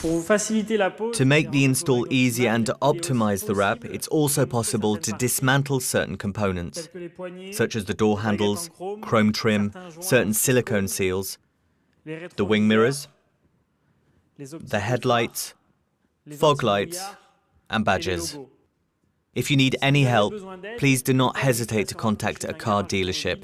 To make the install easier and to optimize the wrap, it's also possible to dismantle certain components, such as the door handles, chrome trim, certain silicone seals, the wing mirrors, the headlights, fog lights, and badges. If you need any help, please do not hesitate to contact a car dealership.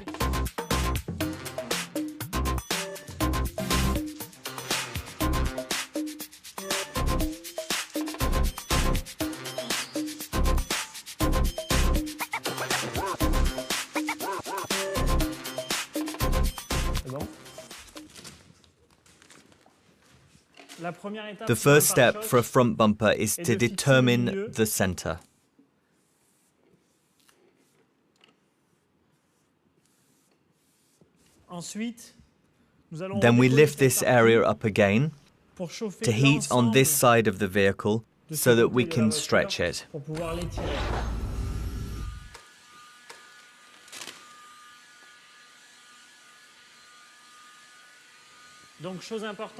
The first step for a front bumper is to determine the center. Then we lift this area up again to heat on this side of the vehicle so that we can stretch it.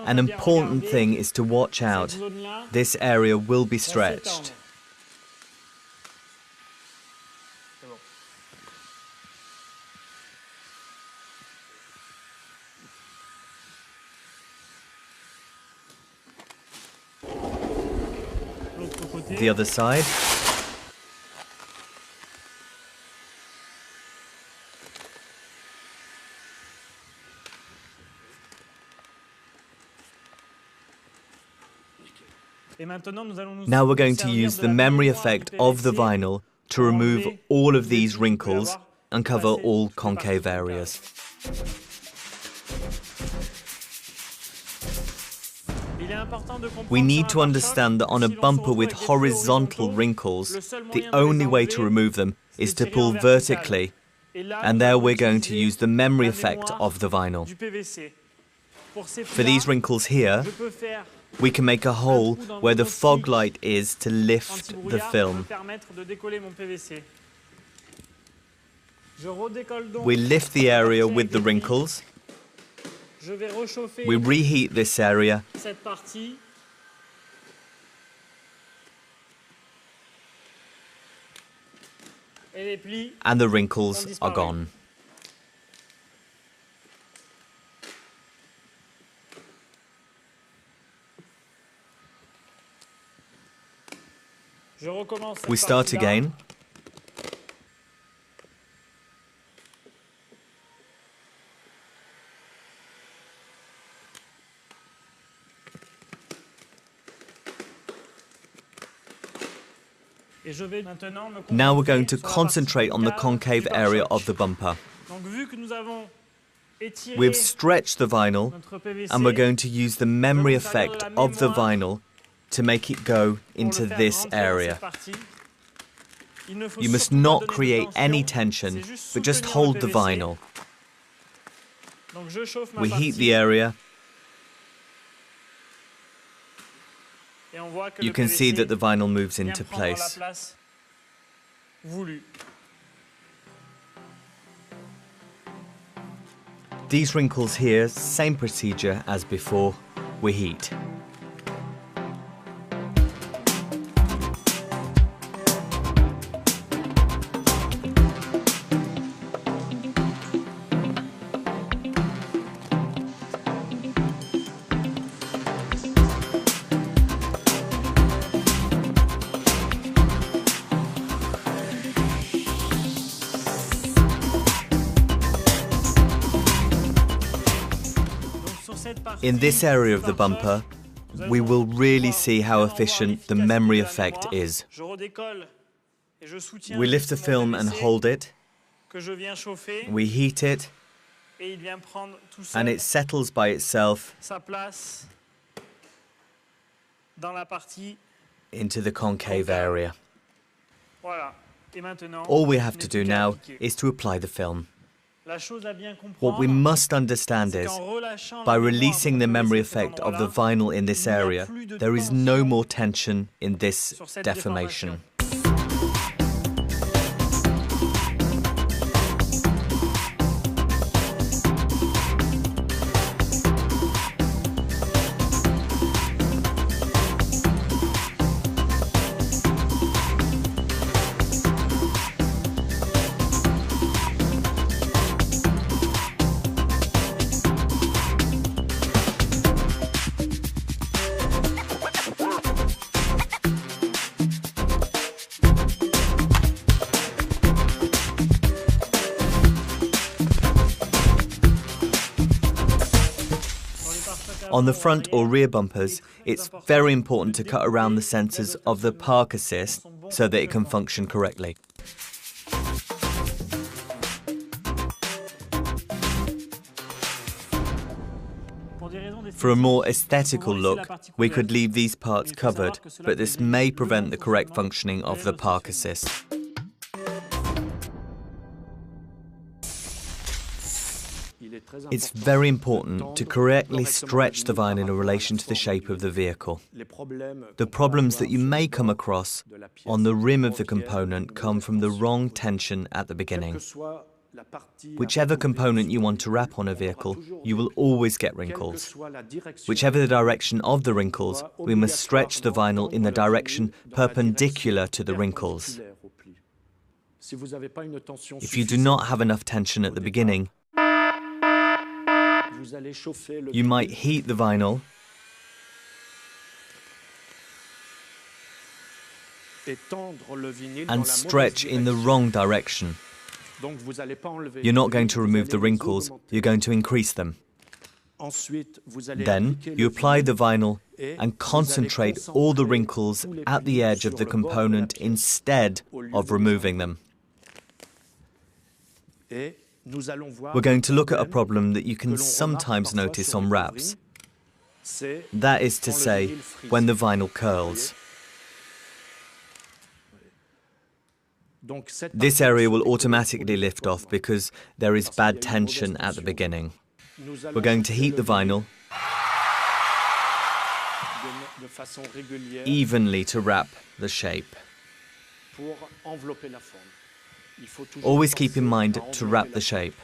An important thing is to watch out. This area will be stretched. The other side. Now we're going to use the memory effect of the vinyl to remove all of these wrinkles and cover all concave areas. We need to understand that on a bumper with horizontal wrinkles, the only way to remove them is to pull vertically, and there we're going to use the memory effect of the vinyl. For these wrinkles here, we can make a hole where the fog light is to lift the film. We lift the area with the wrinkles. We reheat this area. And the wrinkles are gone. We start again. Now we're going to concentrate on the concave area of the bumper. We've stretched the vinyl, and we're going to use the memory effect of the vinyl to make it go into this area. You must not create any tension, but just hold the vinyl. We heat the area. You can see that the vinyl moves into place. These wrinkles here, same procedure as before, we heat. In this area of the bumper, we will really see how efficient the memory effect is. We lift the film and hold it. We heat it, and it settles by itself into the concave area. All we have to do now is to apply the film. What we must understand is, by releasing the memory effect of the vinyl in this area, there is no more tension in this deformation. On the front or rear bumpers, it's very important to cut around the sensors of the park assist so that it can function correctly. For a more aesthetical look, we could leave these parts covered, but this may prevent the correct functioning of the park assist. It's very important to correctly stretch the vinyl in relation to the shape of the vehicle. The problems that you may come across on the rim of the component come from the wrong tension at the beginning. Whichever component you want to wrap on a vehicle, you will always get wrinkles. Whichever the direction of the wrinkles, we must stretch the vinyl in the direction perpendicular to the wrinkles. If you do not have enough tension at the beginning, you might heat the vinyl and stretch in the wrong direction. You're not going to remove the wrinkles, you're going to increase them. Then you apply the vinyl and concentrate all the wrinkles at the edge of the component instead of removing them. We're going to look at a problem that you can sometimes notice on wraps. That is to say, when the vinyl curls. This area will automatically lift off because there is bad tension at the beginning. We're going to heat the vinyl evenly to wrap the shape. Always keep in mind to wrap the shape.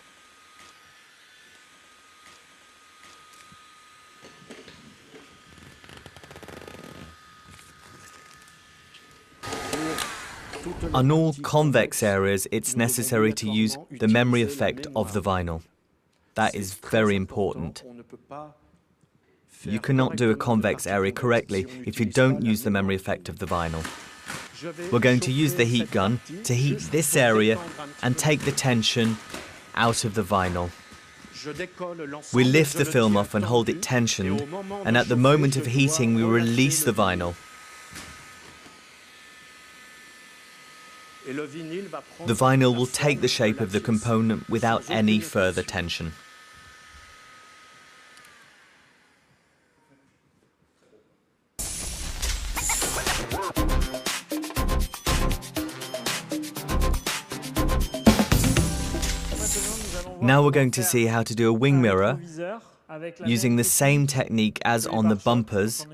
On all convex areas, it's necessary to use the memory effect of the vinyl. That is very important. You cannot do a convex area correctly if you don't use the memory effect of the vinyl. We're going to use the heat gun to heat this area and take the tension out of the vinyl. We lift the film off and hold it tensioned, and at the moment of heating we release the vinyl. The vinyl will take the shape of the component without any further tension. Now we're going to see how to do a wing mirror using the same technique as on the bumpers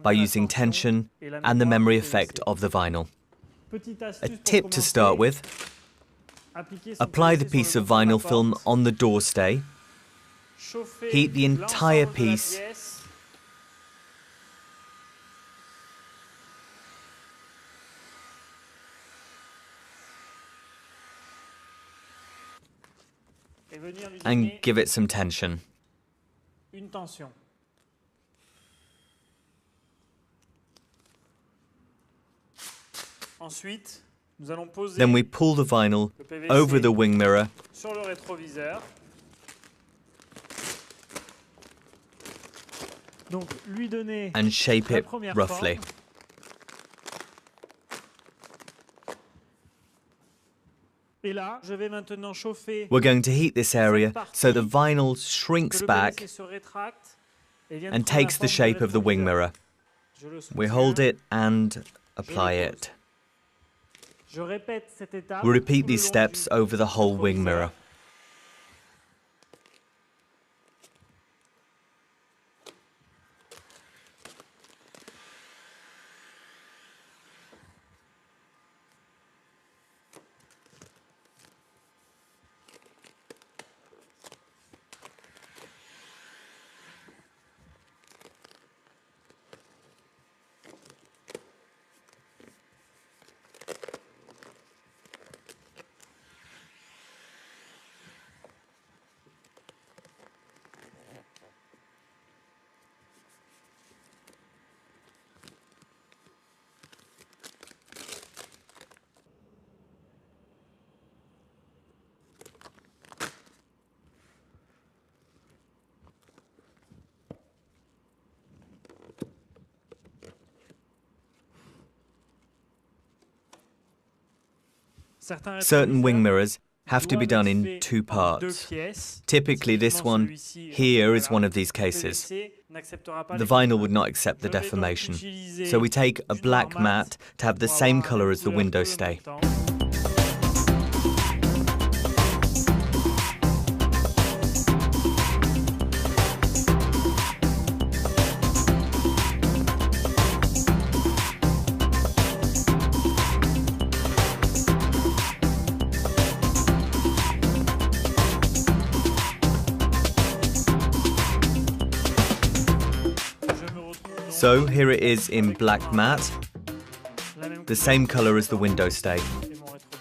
by using tension and the memory effect of the vinyl. A tip to start with: apply the piece of vinyl film on the door stay, heat the entire piece, and give it some tension. Then we pull the vinyl over the wing mirror and shape it roughly. We're going to heat this area so the vinyl shrinks back and takes the shape of the wing mirror. We hold it and apply it. We repeat these steps over the whole wing mirror. Certain wing mirrors have to be done in two parts. Typically this one here is one of these cases. The vinyl would not accept the deformation. So we take a black mat to have the same colour as the window stay. So here it is in black matte, the same colour as the window stay,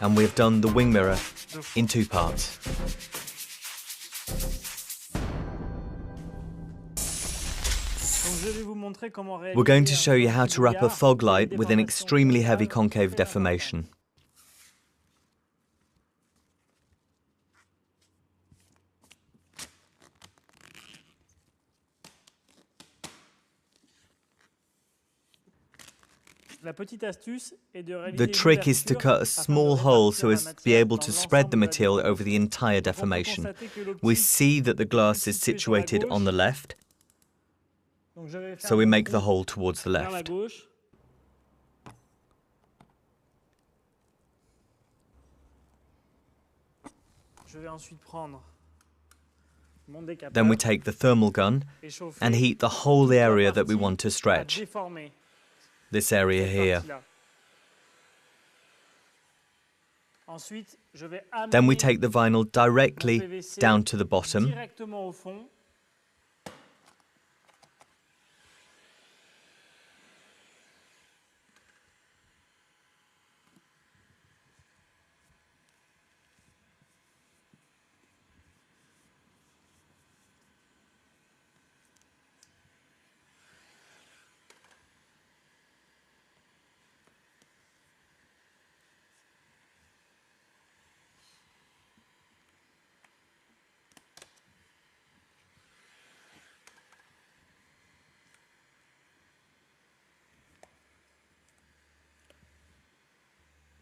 and we've done the wing mirror in two parts. We're going to show you how to wrap a fog light with an extremely heavy concave deformation. The trick is to cut a small hole so as to be able to spread the material over the entire deformation. We see that the glass is situated on the left, so we make the hole towards the left. Then we take the thermal gun and heat the whole area that we want to stretch. This area here. Then we take the vinyl directly down to the bottom.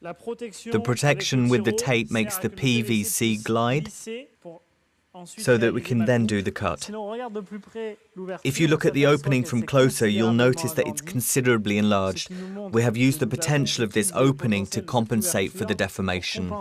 The protection with the tape makes the PVC glide so that we can then do the cut. If you look at the opening from closer, you'll notice that it's considerably enlarged. We have used the potential of this opening to compensate for the deformation.